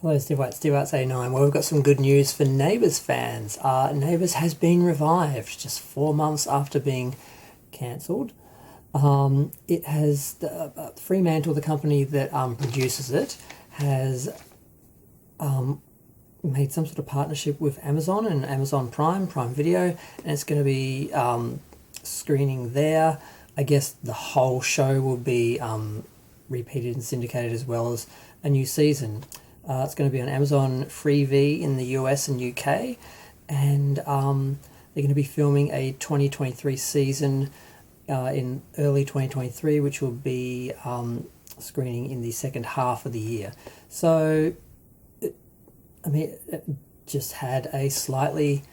Hello, Steve White's 89. Well, we've got some good news for Neighbours fans. Neighbours has been revived just 4 months after being cancelled. It has Freemantle, the company that produces it, has made some sort of partnership with Amazon and Amazon Prime Video, and it's going to be screening there. I guess the whole show will be repeated and syndicated, as well as a new season. It's going to be on Amazon Freevee in the US and UK, and they're going to be filming a 2023 season in early 2023, which will be screening in the second half of the year. So, it just had a slightly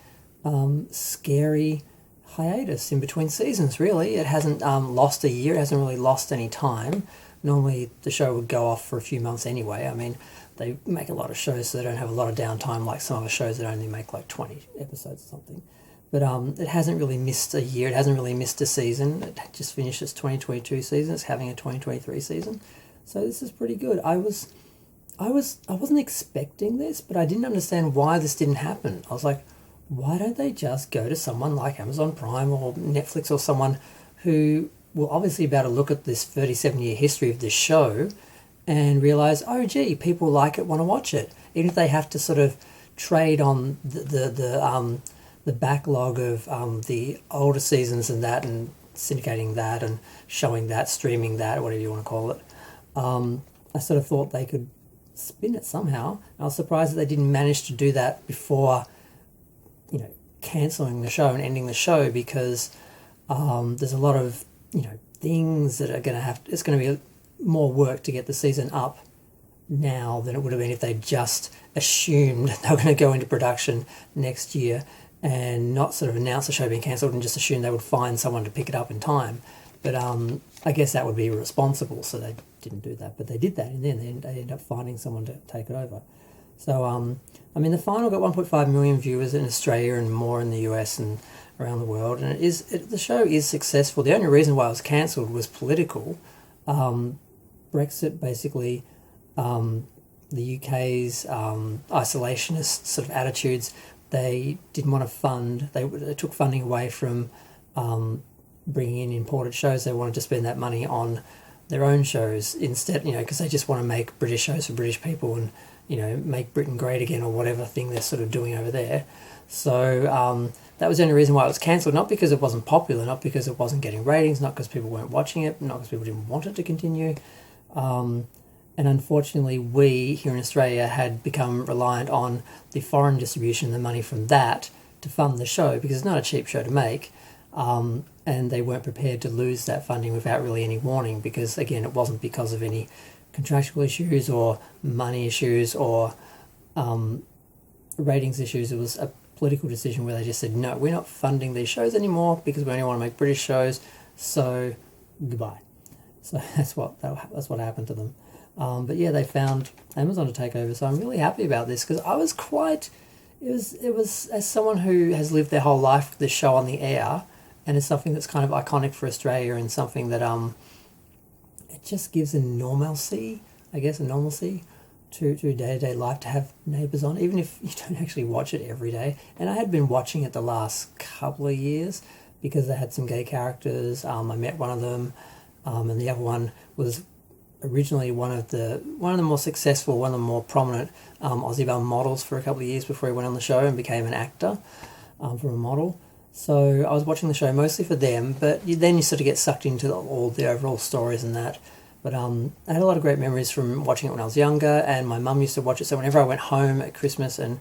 scary hiatus in between seasons, really. It hasn't lost a year, it hasn't really lost any time. Normally the show would go off for a few months anyway. They make a lot of shows so they don't have a lot of downtime, like some other shows that only make like 20 episodes or something. But it hasn't really missed a year, it hasn't really missed a season. It just finished its 2022 season, it's having a 2023 season. So this is pretty good. I wasn't expecting this, but I didn't understand why this didn't happen. I was like, why don't they just go to someone like Amazon Prime or Netflix, or someone who will obviously be able to look at this 37-year history of this show and realise, oh gee, people like it, want to watch it. Even if they have to sort of trade on the backlog of the older seasons and that, and syndicating that and showing that, streaming that, whatever you want to call it. I sort of thought they could spin it somehow. I was surprised that they didn't manage to do that before, cancelling the show and ending the show, because there's a lot of things that are going to have. It's going to be more work to get the season up now than it would have been if they just assumed they were going to go into production next year and not sort of announce the show being cancelled and just assume they would find someone to pick it up in time. But I guess that would be irresponsible, so they didn't do that. But they did that, and then they ended up finding someone to take it over. So, the final got 1.5 million viewers in Australia and more in the US and around the world, and the show is successful. The only reason why it was cancelled was political. Brexit, basically, the UK's isolationist sort of attitudes. They didn't want to fund. They took funding away from bringing in imported shows. They wanted to spend that money on their own shows instead, because they just want to make British shows for British people and, make Britain great again, or whatever thing they're sort of doing over there. So that was the only reason why it was cancelled, not because it wasn't popular, not because it wasn't getting ratings, not because people weren't watching it, not because people didn't want it to continue. And unfortunately, we here in Australia had become reliant on the foreign distribution, the money from that, to fund the show, because it's not a cheap show to make. And they weren't prepared to lose that funding without really any warning, because, again, it wasn't because of any contractual issues or money issues or ratings issues. It was a political decision where they just said, no, we're not funding these shows anymore because we only want to make British shows, so goodbye. So that's what happened to them. But yeah, they found Amazon to take over, so I'm really happy about this, because I was it was as someone who has lived their whole life with this show on the air, and it's something that's kind of iconic for Australia, and something that it just gives a normalcy to day-to-day life to have Neighbours on, even if you don't actually watch it every day. And I had been watching it the last couple of years because they had some gay characters. I met one of them, and the other one was originally one of the more successful, one of the more prominent Aussie Bum models for a couple of years before he went on the show and became an actor from a model. So I was watching the show mostly for them, but then you sort of get sucked into all the overall stories and that. But I had a lot of great memories from watching it when I was younger, and my mum used to watch it. So whenever I went home at Christmas and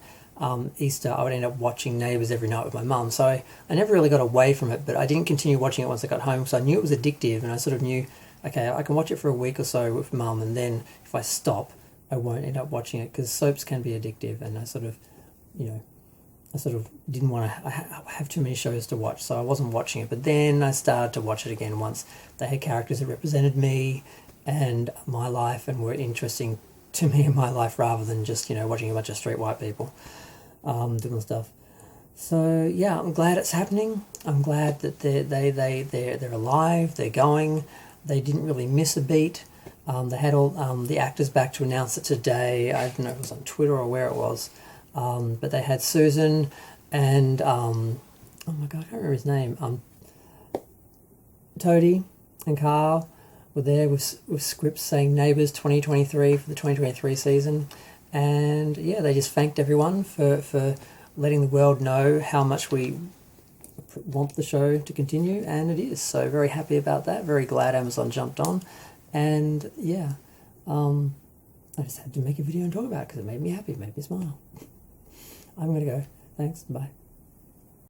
Easter, I would end up watching Neighbours every night with my mum. So I never really got away from it, but I didn't continue watching it once I got home, so I knew it was addictive, and I sort of knew, okay, I can watch it for a week or so with mum, and then if I stop, I won't end up watching it, because soaps can be addictive, and I sort of didn't want to have too many shows to watch, so I wasn't watching it. But then I started to watch it again once they had characters that represented me and my life and were interesting to me in my life, rather than just, watching a bunch of straight white people doing stuff. So yeah, I'm glad it's happening. I'm glad that they're alive, they're going. They didn't really miss a beat. They had all the actors back to announce it today. I don't know if it was on Twitter or where it was, but they had Susan and oh my god, I can't remember his name. Toadie and Carl were there with scripts saying Neighbours 2023 for the 2023 season, and yeah, they just thanked everyone for letting the world know how much we want the show to continue, and it is. So very happy about that. Very glad Amazon jumped on, and yeah, I just had to make a video and talk about it because it made me happy, it made me smile. I'm gonna go. Thanks. Bye.